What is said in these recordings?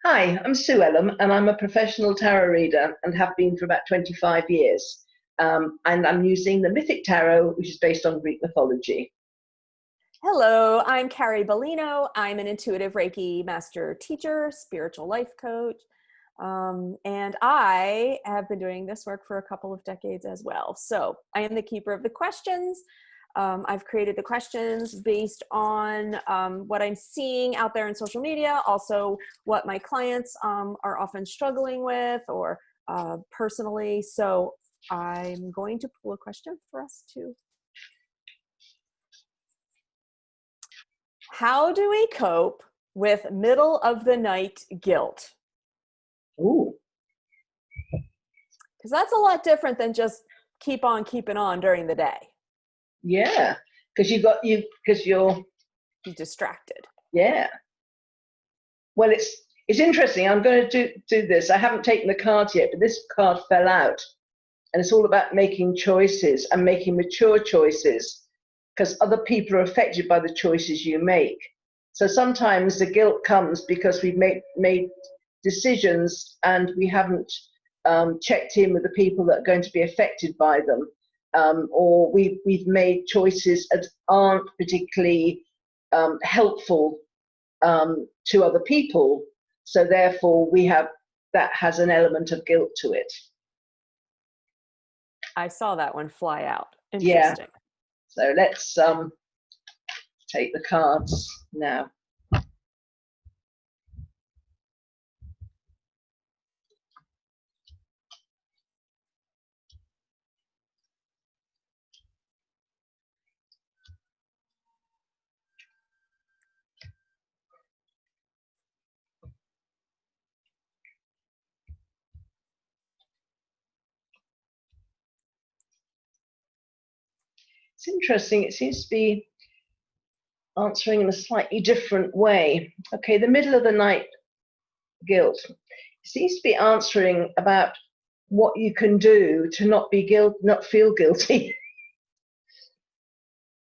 Hi, I'm Sue Ellam, and I'm a professional tarot reader and have been for about 25 years. And I'm using the Mythic Tarot, which is based on Greek mythology. Hello, I'm Carrie Beleno. I'm an intuitive Reiki master teacher, spiritual life coach, and I have been doing this work for a couple of decades as well. So I am the keeper of the questions. I've created the questions based on what I'm seeing out there in social media, also what my clients are often struggling with or personally. So I'm going to pull a question for us to. How do we cope with middle of the night guilt? Ooh. Because that's a lot different than just keep on keeping on during the day. Yeah, because you're distracted. Yeah. Well, it's interesting. I'm going to do this. I haven't taken the card yet, but this card fell out, and it's all about making choices and making mature choices, because other people are affected by the choices you make. So sometimes the guilt comes because we've made decisions and we haven't checked in with the people that are going to be affected by them, or we've made choices that aren't particularly helpful to other people. So therefore that has an element of guilt to it. I saw that one fly out. Interesting. Yeah. So let's take the cards now. It's interesting. It seems to be answering in a slightly different way. Okay, the middle of the night guilt. It seems to be answering about what you can do to not feel guilty.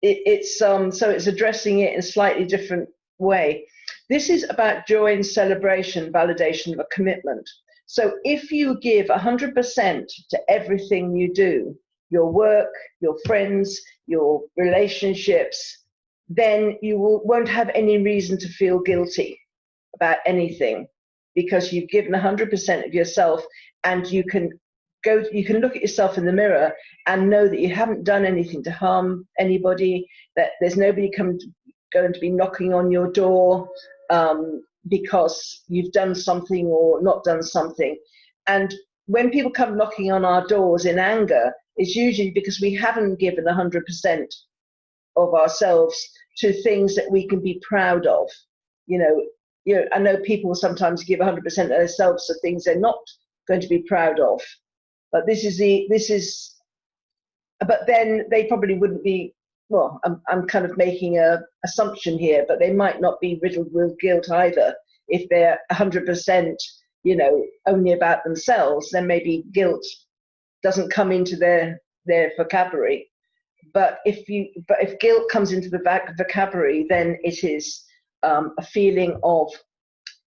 So it's addressing it in a slightly different way. This is about joy and celebration, validation of a commitment. So if you give 100% to everything you do, your work, your friends, your relationships, then you won't have any reason to feel guilty about anything, because you've given 100% of yourself, and you can look at yourself in the mirror and know that you haven't done anything to harm anybody, that there's nobody going to be knocking on your door because you've done something or not done something. And when people come knocking on our doors in anger, it's usually because we haven't given 100% of ourselves to things that we can be proud of. I know people sometimes give 100% of themselves to things they're not going to be proud of. But but then they probably wouldn't be, well, I'm kind of making an assumption here, but they might not be riddled with guilt either. If they're 100%, only about themselves, then maybe guilt doesn't come into their vocabulary. But if guilt comes into the vocabulary, then it is a feeling of,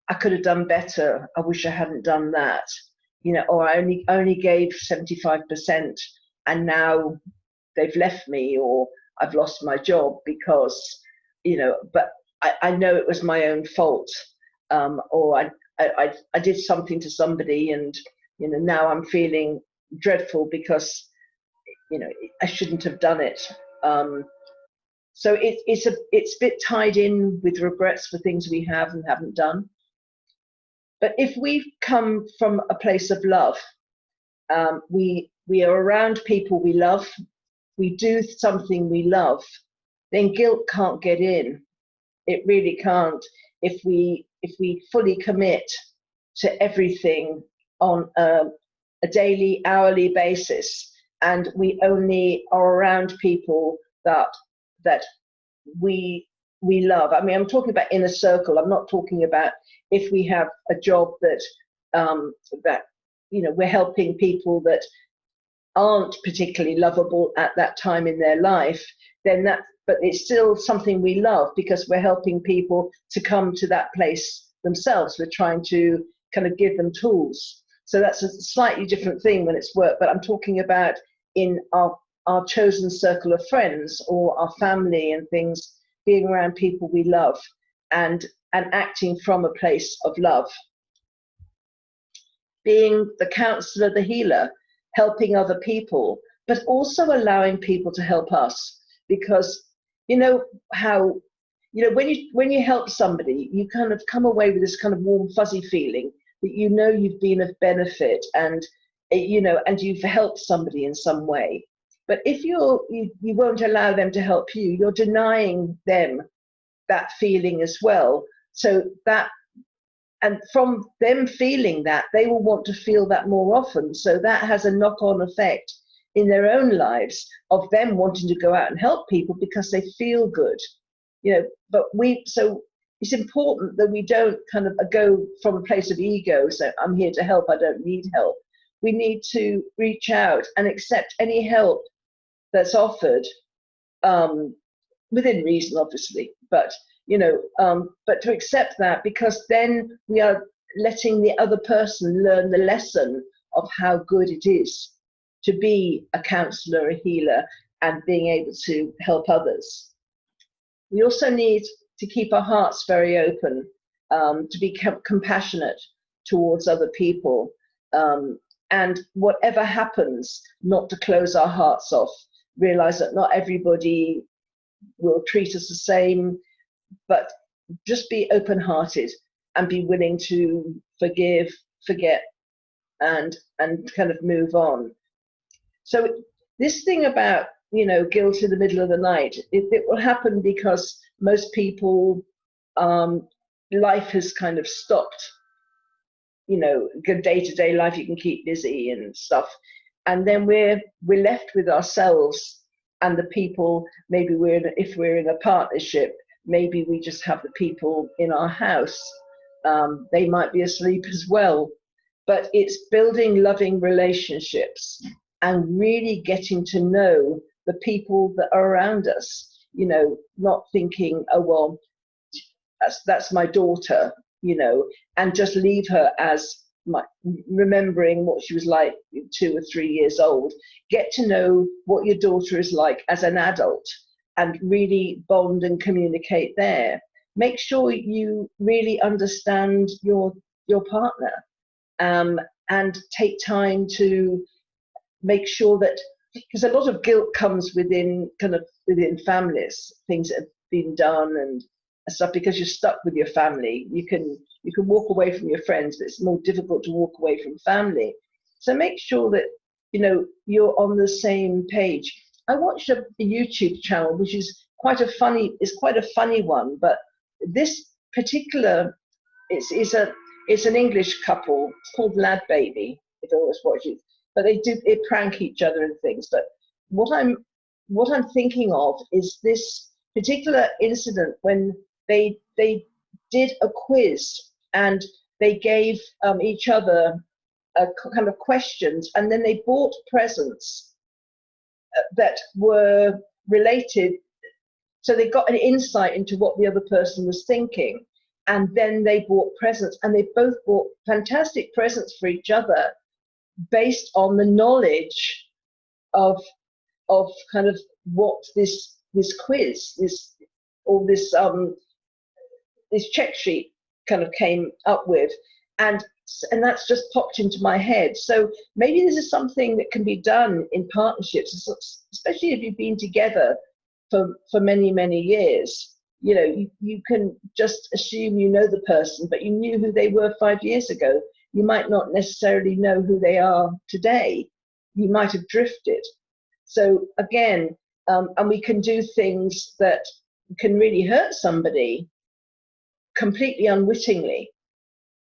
I could have done better. I wish I hadn't done that. Or I only gave 75%, and now they've left me, or I've lost my job because, but I know it was my own fault, or I did something to somebody, and now I'm feeling dreadful because I shouldn't have done it. So it's a bit tied in with regrets for things we have and haven't done. But if we come from a place of love, we are around people we love, we do something we love, then guilt can't get in. It really can't. If we fully commit to everything on a daily, hourly basis, and we only are around people that we love. I mean, I'm talking about inner circle. I'm not talking about if we have a job that we're helping people that aren't particularly lovable at that time in their life, but it's still something we love, because we're helping people to come to that place themselves. We're trying to kind of give them tools. So that's a slightly different thing when it's work, but I'm talking about in our chosen circle of friends or our family and things, being around people we love and acting from a place of love. Being the counselor, the healer, helping other people, but also allowing people to help us. Because you know how, you know, when you help somebody, you kind of come away with this kind of warm, fuzzy feeling that you know you've been of benefit and, you know, and you've helped somebody in some way. But if you won't allow them to help you, you're denying them that feeling as well. So that, and from them feeling that, they will want to feel that more often. So that has a knock-on effect in their own lives of them wanting to go out and help people because they feel good, you know. But so it's important that we don't kind of go from a place of ego, so I'm here to help, I don't need help. We need to reach out and accept any help that's offered, within reason, obviously, but you know, but to accept that, because then we are letting the other person learn the lesson of how good it is to be a counselor, a healer, and being able to help others. We also need to keep our hearts very open, to be compassionate towards other people, and whatever happens, not to close our hearts off. Realize that not everybody will treat us the same, but just be open-hearted and be willing to forgive, forget, and kind of move on. So this thing about, you know, guilt in the middle of the night, it will happen because most people, life has kind of stopped. You know, good day-to-day life, you can keep busy and stuff, and then we're left with ourselves and the people. Maybe if we're in a partnership, maybe we just have the people in our house. They might be asleep as well, but it's building loving relationships and really getting to know the people that are around us. You know, not thinking, oh well, that's my daughter, you know, and just leave her as remembering what she was like 2 or 3 years old. Get to know what your daughter is like as an adult and really bond and communicate there. Make sure you really understand your partner, and take time to make sure that, because a lot of guilt comes within families, things that have been done and stuff, because you're stuck with your family. You can walk away from your friends, but it's more difficult to walk away from family. So make sure that, you know, you're on the same page. I watched a YouTube channel which is quite a funny one, but this particular, it's an English couple. It's called Lad Baby, if I always watch it. But they prank each other and things. But what I'm thinking of is this particular incident when they did a quiz and they gave each other a kind of questions, and then they bought presents that were related. So they got an insight into what the other person was thinking, and then they bought presents, and they both bought fantastic presents for each other based on the knowledge of kind of what this quiz, this check sheet kind of came up with, and that's just popped into my head. So maybe this is something that can be done in partnerships, especially if you've been together for many years. You know, you can just assume you know the person, but you knew who they were 5 years ago. You might not necessarily know who they are today. You might have drifted. So again, and we can do things that can really hurt somebody completely unwittingly.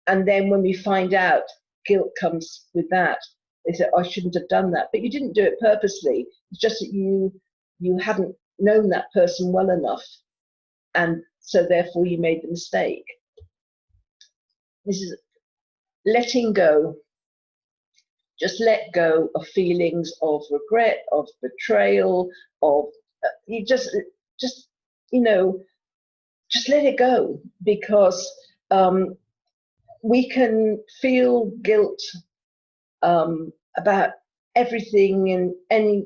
And then when we find out, guilt comes with that. They say, oh, I shouldn't have done that. But you didn't do it purposely. It's just that you hadn't known that person well enough. And so therefore you made the mistake. This is letting go. Just let go of feelings of regret, of betrayal, of you just let it go, because we can feel guilt about everything and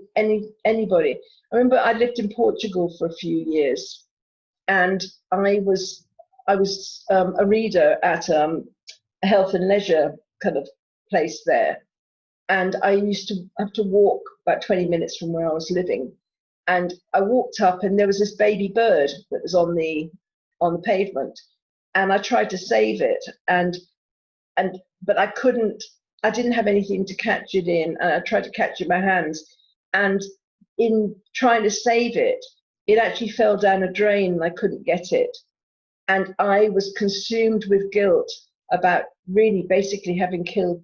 anybody. I remember I lived in Portugal for a few years, and I was a reader at a health and leisure kind of place there, and I used to have to walk about 20 minutes from where I was living, and I walked up, and there was this baby bird that was on the pavement, and I tried to save it, but I couldn't. I didn't have anything to catch it in, and I tried to catch it in my hands, and in trying to save it, it actually fell down a drain, and I couldn't get it, and I was consumed with guilt about really basically having killed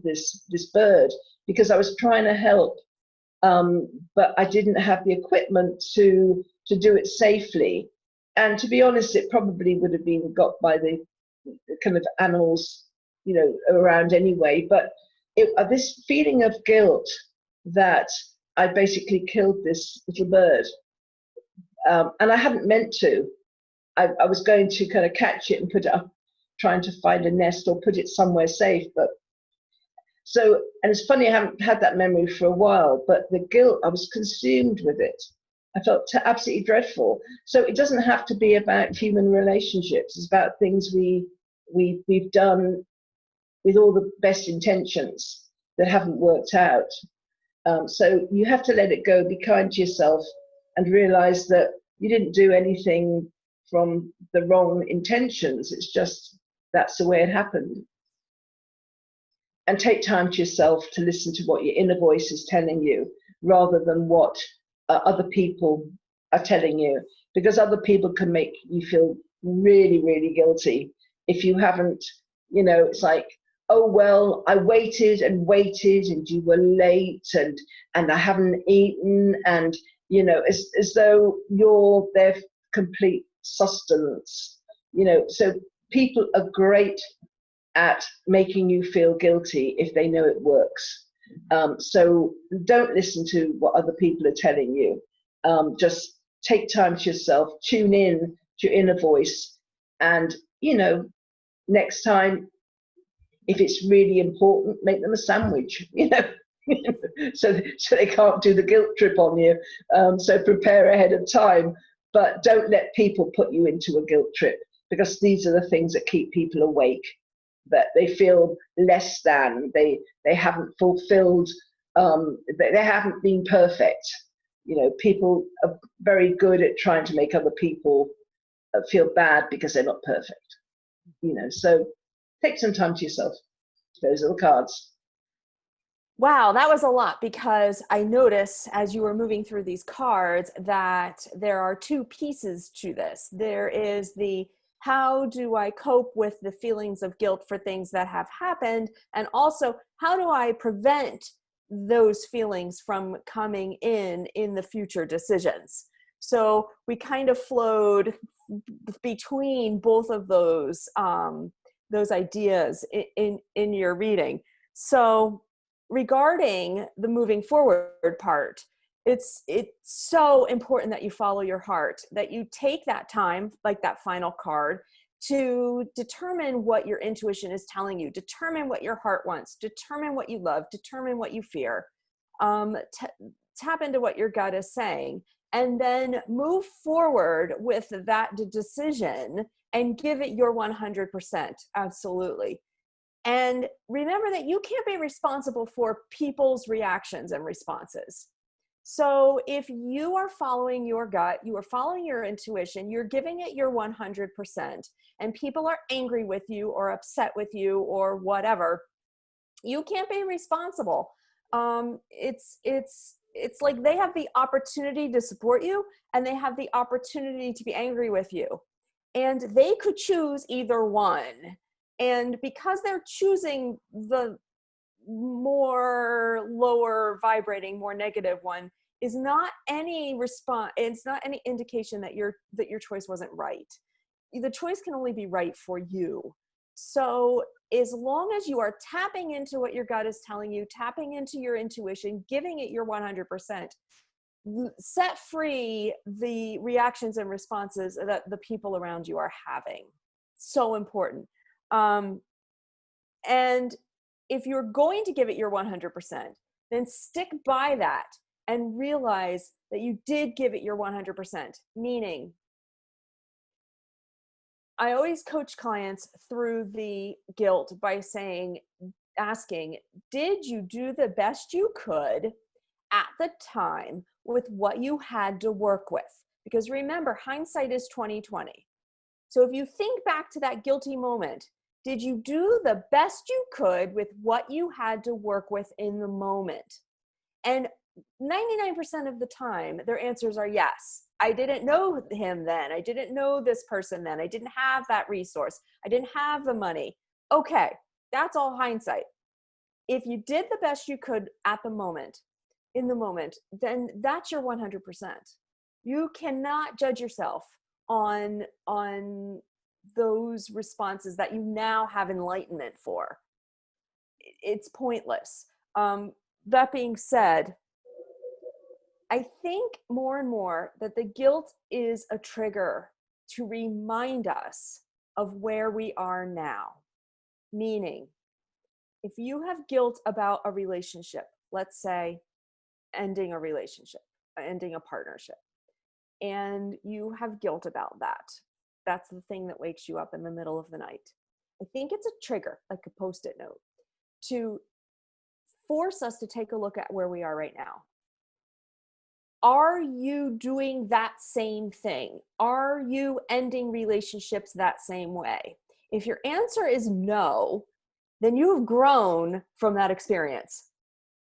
this bird, because I was trying to help, but I didn't have the equipment to do it safely. And to be honest, it probably would have been got by the kind of animals, around anyway. But this feeling of guilt that I basically killed this little bird, and I hadn't meant to. I was going to kind of catch it and put it up, trying to find a nest or put it somewhere safe. And it's funny, I haven't had that memory for a while, but the guilt, I was consumed with it. I felt absolutely dreadful. So it doesn't have to be about human relationships. It's about things we've done with all the best intentions that haven't worked out. So you have to let it go, be kind to yourself, and realize that you didn't do anything from the wrong intentions. It's just that's the way it happened. And take time to yourself to listen to what your inner voice is telling you, rather than what other people are telling you, because other people can make you feel really, really guilty if you haven't, it's like, oh, well, I waited and waited and you were late and I haven't eaten, and, as though you're their complete sustenance, so people are great at making you feel guilty if they know it works. So don't listen to what other people are telling you. Just take time to yourself, tune in to your inner voice, and, next time, if it's really important, make them a sandwich, so they can't do the guilt trip on you. So prepare ahead of time, but don't let people put you into a guilt trip, because these are the things that keep people awake, that they feel less than, they haven't fulfilled, they haven't been perfect. People are very good at trying to make other people feel bad because they're not perfect. So take some time to yourself. Those are the cards. Wow, that was a lot, because I noticed as you were moving through these cards that there are two pieces to this. There is the how do I cope with the feelings of guilt for things that have happened, and also how do I prevent those feelings from coming in the future decisions. So we kind of flowed between both of those ideas in your reading. So regarding the moving forward part, it's so important that you follow your heart, that you take that time, like that final card, to determine what your intuition is telling you, determine what your heart wants, determine what you love, determine what you fear, tap into what your gut is saying, and then move forward with that decision and give it your 100%. Absolutely. And remember that you can't be responsible for people's reactions and responses. So if you are following your gut, you are following your intuition, you're giving it your 100%, and people are angry with you or upset with you or whatever, you can't be responsible. It's like they have the opportunity to support you, and they have the opportunity to be angry with you. And they could choose either one. And because they're choosing the more lower vibrating, more negative one, is not any response. It's not any indication that your choice wasn't right. The choice can only be right for you. So as long as you are tapping into what your gut is telling you, tapping into your intuition, giving it your 100%, set free the reactions and responses that the people around you are having. so important. And if you're going to give it your 100%, then stick by that and realize that you did give it your 100%. Meaning, I always coach clients through the guilt by asking, did you do the best you could at the time with what you had to work with? Because remember, hindsight is 20/20. So if you think back to that guilty moment, did you do the best you could with what you had to work with in the moment? And 99% of the time, their answers are yes. I didn't know him then. I didn't know this person then. I didn't have that resource. I didn't have the money. Okay, that's all hindsight. If you did the best you could at the moment, in the moment, then that's your 100%. You cannot judge yourself on those responses that you now have enlightenment for. It's pointless. That being said, I think more and more that the guilt is a trigger to remind us of where we are now. Meaning, if you have guilt about a relationship, let's say ending a relationship, ending a partnership, and you have guilt about that, that's the thing that wakes you up in the middle of the night. I think it's a trigger, like a Post-it note, to force us to take a look at where we are right now. Are you doing that same thing? Are you ending relationships that same way? If your answer is no, then you have grown from that experience.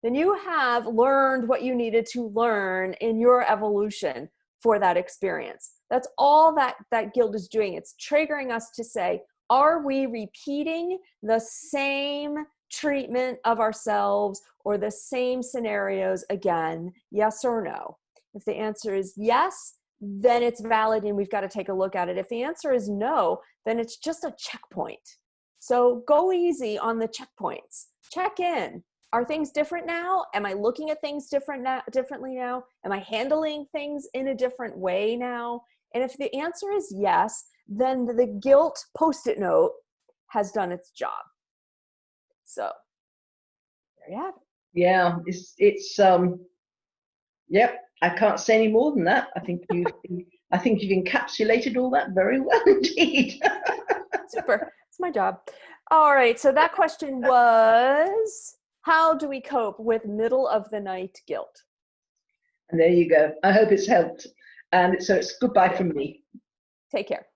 Then you have learned what you needed to learn in your evolution for that experience. That's all that guilt is doing. It's triggering us to say, are we repeating the same treatment of ourselves or the same scenarios again? Yes or no? If the answer is yes, then it's valid and we've got to take a look at it. If the answer is no, then it's just a checkpoint. So go easy on the checkpoints. Check in. Are things different now? Am I looking at things differently now? Am I handling things in a different way now? And if the answer is yes, then the guilt Post-it note has done its job. So there you have it. Yeah, it's yep. I can't say any more than that. I think you've encapsulated all that very well indeed. Super. It's my job. All right. So that question was, how do we cope with middle of the night guilt? And there you go. I hope it's helped. And so it's goodbye from me. Take care.